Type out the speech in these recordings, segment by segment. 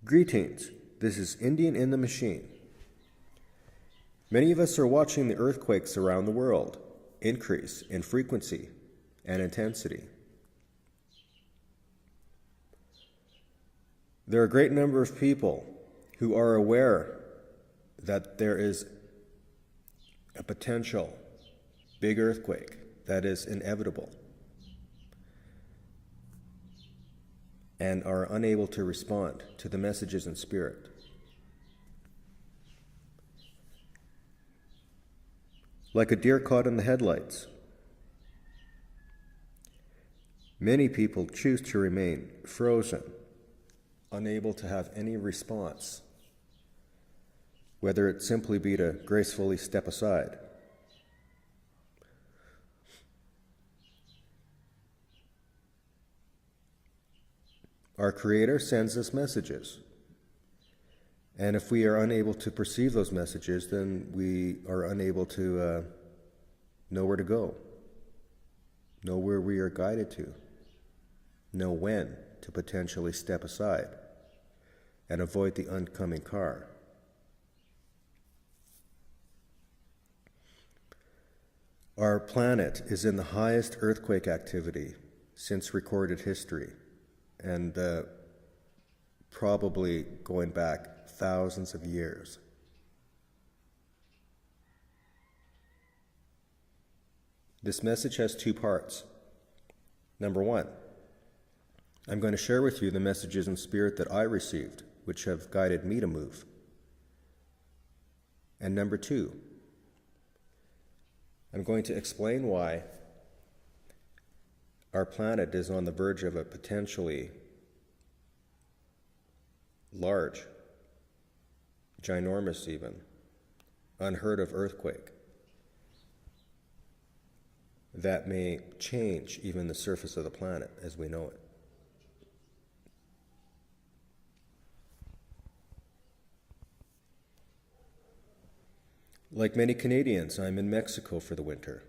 Greetings, this is Indian in the Machine. Many of us are watching the earthquakes around the world increase in frequency and intensity. There are a great number of people who are aware that there is a potential big earthquake that is inevitable and are unable to respond to the messages in spirit. Like a deer caught in the headlights, many people choose to remain frozen, unable to have any response, whether it simply be to gracefully step aside. Our Creator sends us messages, and if we are unable to perceive those messages, then we are unable to know where to go, know where we are guided to, know when to potentially step aside and avoid the oncoming car. Our planet is in the highest earthquake activity since recorded history, and probably going back thousands of years. This message has two parts. Number one, I'm going to share with you the messages in spirit that I received, which have guided me to move. And number two, I'm going to explain why our planet is on the verge of a potentially large, ginormous even, unheard of earthquake that may change even the surface of the planet as we know it. Like many Canadians, I'm in Mexico for the winter.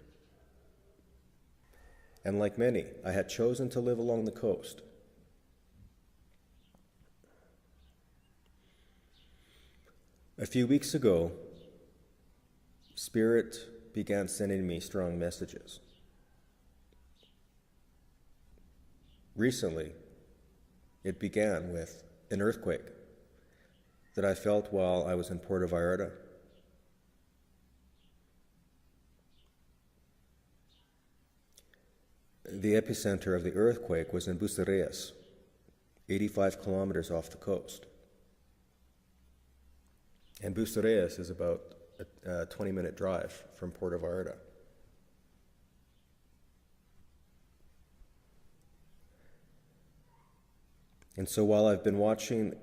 And like many, I had chosen to live along the coast. A few weeks ago, Spirit began sending me strong messages. Recently, it began with an earthquake that I felt while I was in Puerto Vallarta. The epicenter of the earthquake was in Bucerías, 85 kilometers off the coast. And Bucerías is about a 20-minute drive from Puerto Vallarta. And so while I've been watching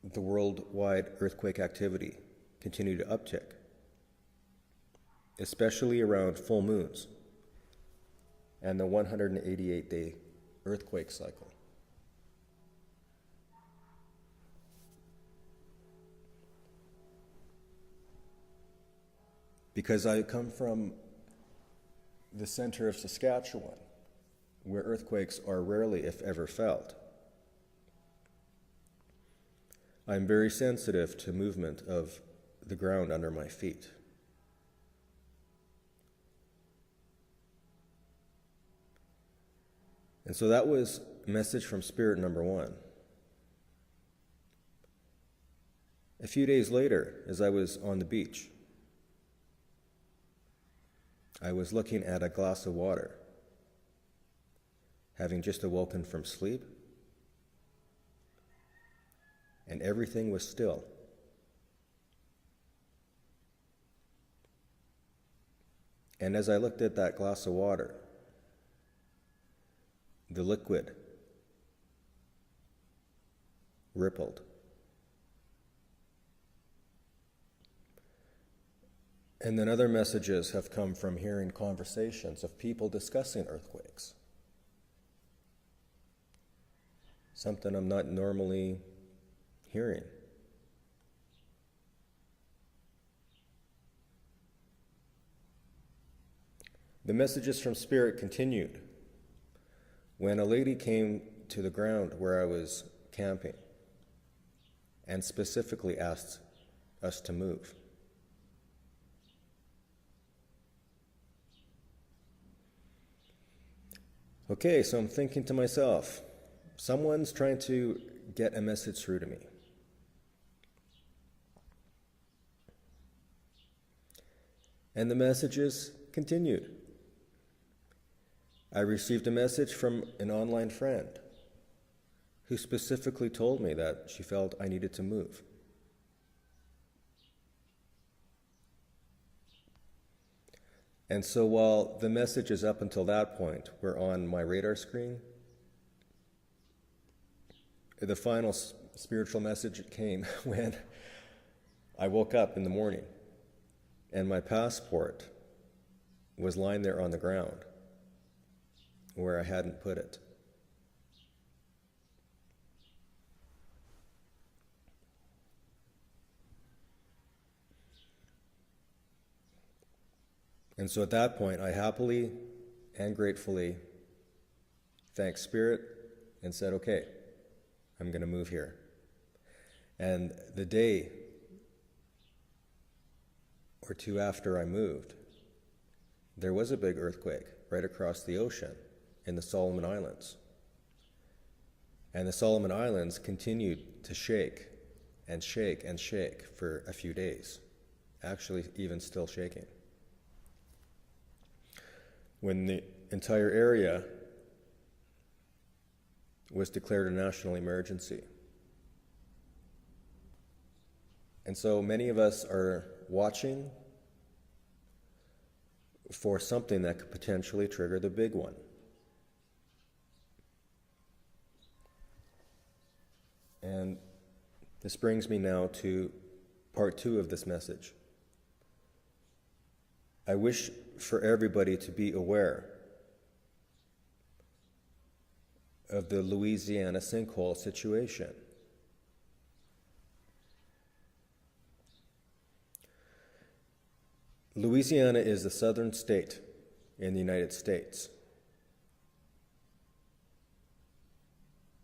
the worldwide earthquake activity continue to uptick, especially around full moons, and the 188-day earthquake cycle. Because I come from the center of Saskatchewan, where earthquakes are rarely, if ever, felt, I'm very sensitive to movement of the ground under my feet. And so that was message from Spirit number one. A few days later, as I was on the beach, I was looking at a glass of water, having just awoken from sleep, and everything was still. And as I looked at that glass of water, the liquid rippled. And then other messages have come from hearing conversations of people discussing earthquakes. Something I'm not normally hearing. The messages from Spirit continued when a lady came to the ground where I was camping and specifically asked us to move. Okay, so I'm thinking to myself, someone's trying to get a message through to me. And the messages continued. I received a message from an online friend who specifically told me that she felt I needed to move. And so while the messages up until that point were on my radar screen, the final spiritual message came when I woke up in the morning and my passport was lying there on the ground where I hadn't put it. And so at that point, I happily and gratefully thanked Spirit and said, okay, I'm going to move here. And the day or two after I moved, there was a big earthquake right across the ocean in the Solomon Islands. And the Solomon Islands continued to shake and shake and shake for a few days, actually even still shaking. When the entire area was declared a national emergency. And so many of us are watching for something that could potentially trigger the big one. And this brings me now to part 2 of this message. I wish for everybody to be aware of the Louisiana sinkhole situation. Louisiana is the southern state in the United States.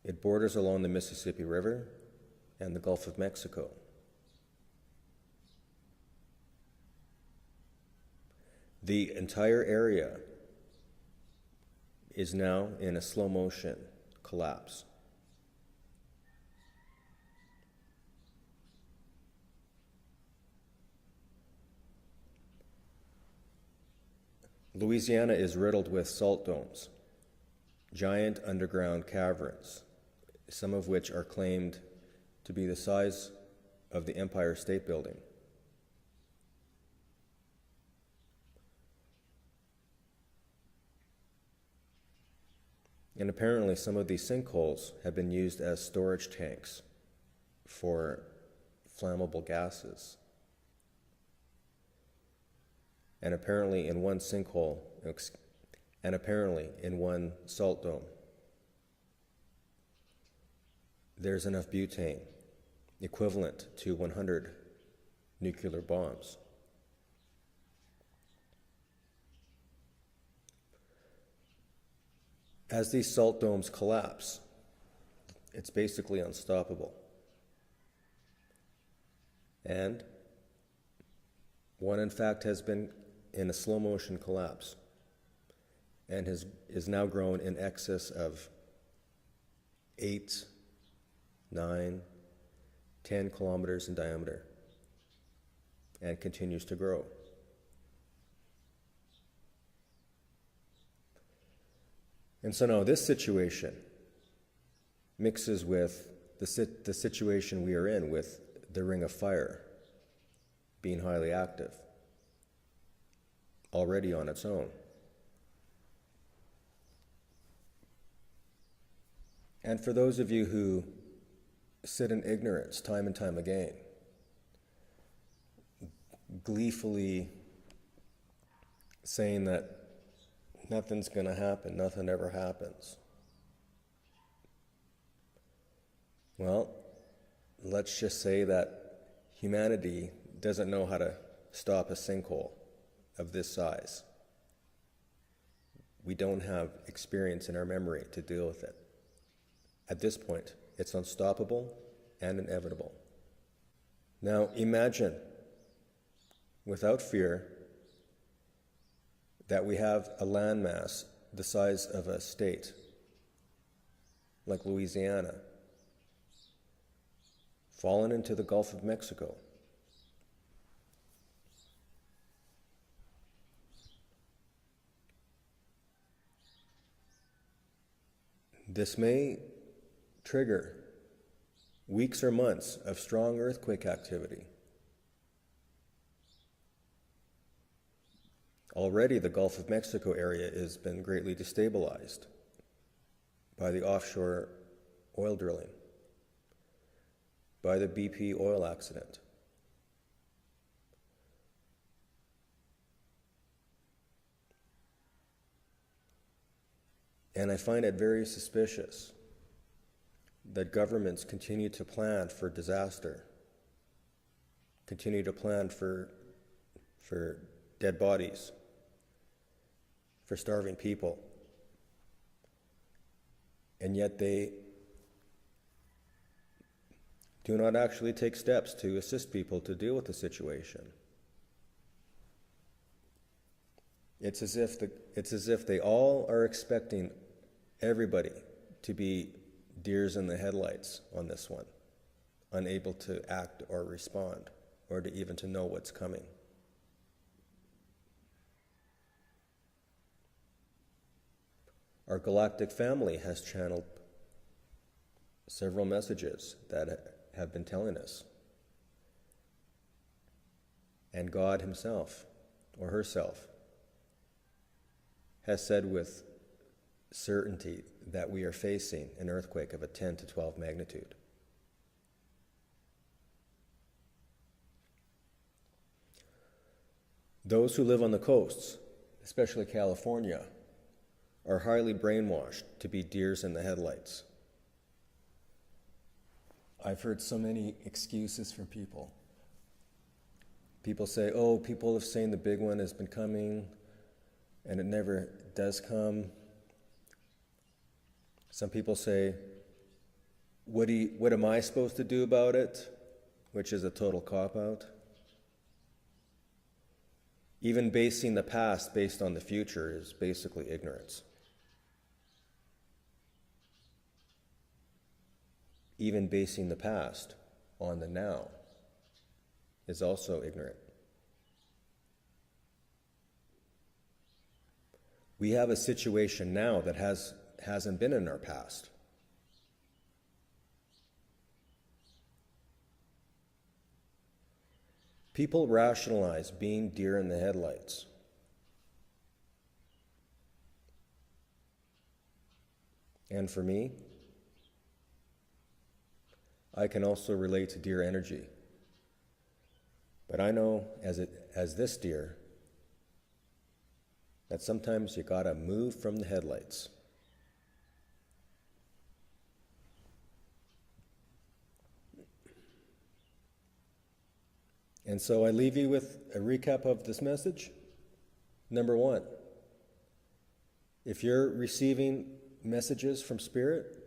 It borders along the Mississippi River and the Gulf of Mexico. The entire area is now in a slow motion collapse. Louisiana is riddled with salt domes, giant underground caverns, some of which are claimed to be the size of the Empire State Building. And apparently some of these sinkholes have been used as storage tanks for flammable gases. And apparently in one sinkhole, and apparently in one salt dome, there's enough butane equivalent to 100 nuclear bombs. As these salt domes collapse, it's basically unstoppable. And one, in fact, has been in a slow motion collapse and is now grown in excess of 8, 9, 10 kilometers in diameter and continues to grow. And so now this situation mixes with the situation we are in with the Ring of Fire being highly active already on its own. And for those of you who sit in ignorance time and time again, gleefully saying that nothing's going to happen, nothing ever happens. Well, let's just say that humanity doesn't know how to stop a sinkhole of this size. We don't have experience in our memory to deal with it. At this point, it's unstoppable and inevitable. Now imagine, without fear, that we have a landmass the size of a state, like Louisiana, fallen into the Gulf of Mexico. This may trigger weeks or months of strong earthquake activity. Already the Gulf of Mexico area has been greatly destabilized by the offshore oil drilling, by the BP oil accident. And I find it very suspicious that governments continue to plan for disaster, continue to plan for dead bodies, for starving people, and yet they do not actually take steps to assist people to deal with the situation. It's as if they all are expecting everybody to be deers in the headlights on this one, unable to act or respond, or to even to know what's coming. Our galactic family has channeled several messages that have been telling us. And God himself, or herself, has said with certainty that we are facing an earthquake of a 10 to 12 magnitude. Those who live on the coasts, especially California, are highly brainwashed to be deers in the headlights. I've heard so many excuses from people. People say, oh, people have saying the big one has been coming, and it never does come. Some people say, what am I supposed to do about it? Which is a total cop-out. Even basing the past based on the future is basically ignorance. Even basing the past on the now is also ignorant. We have a situation now that hasn't been in our past. People rationalize being deer in the headlights. And for me, I can also relate to deer energy. But I know as this deer that sometimes you gotta move from the headlights. And so I leave you with a recap of this message. Number one, if you're receiving messages from Spirit,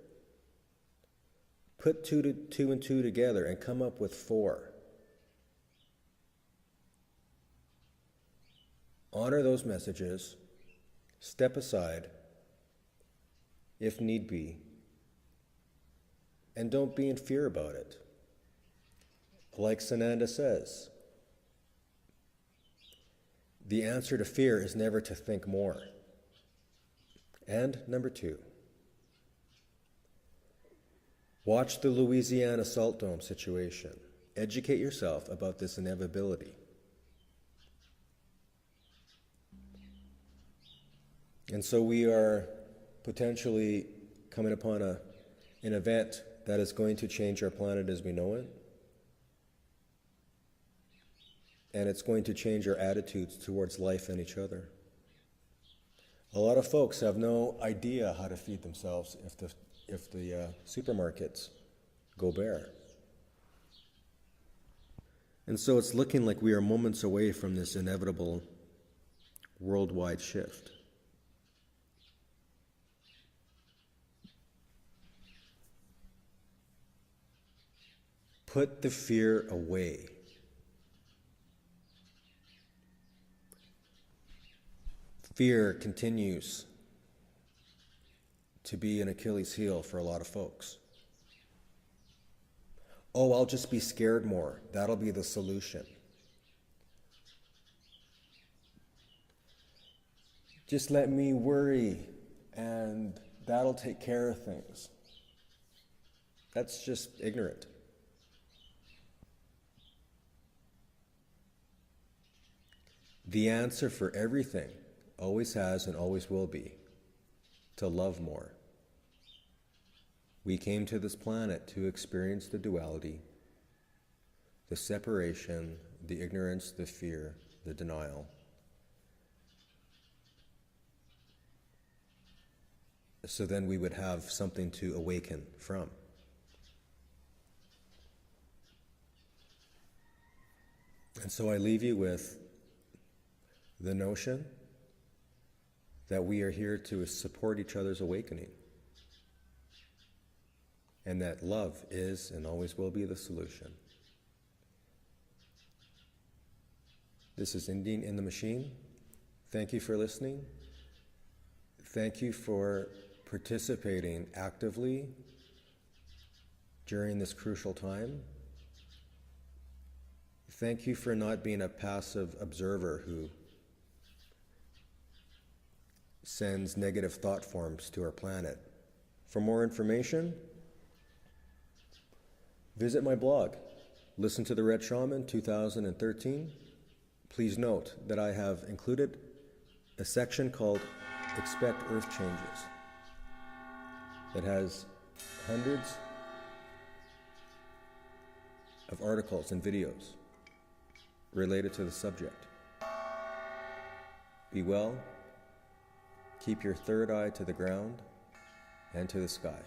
put two and two together and come up with 4. Honor those messages, step aside if need be, and don't be in fear about it. Like Sananda says, the answer to fear is never to think more. And number 2, watch the Louisiana salt dome situation. Educate yourself about this inevitability. And so we are potentially coming upon an event that is going to change our planet as we know it. And it's going to change our attitudes towards life and each other. A lot of folks have no idea how to feed themselves if the supermarkets go bare. And so it's looking like we are moments away from this inevitable worldwide shift. Put the fear away. Fear continues to be an Achilles heel for a lot of folks. Oh, I'll just be scared more. That'll be the solution. Just let me worry and that'll take care of things. That's just ignorant. The answer for everything always has and always will be to love more. We came to this planet to experience the duality, the separation, the ignorance, the fear, the denial. So then we would have something to awaken from. And so I leave you with the notion that we are here to support each other's awakening, and that love is and always will be the solution. This is Indian in the Machine. Thank you for listening. Thank you for participating actively during this crucial time. Thank you for not being a passive observer who sends negative thought forms to our planet. For more information, visit my blog, Listen to the Red Shaman 2013. Please note that I have included a section called Expect Earth Changes that has hundreds of articles and videos related to the subject. Be well, keep your third eye to the ground and to the sky.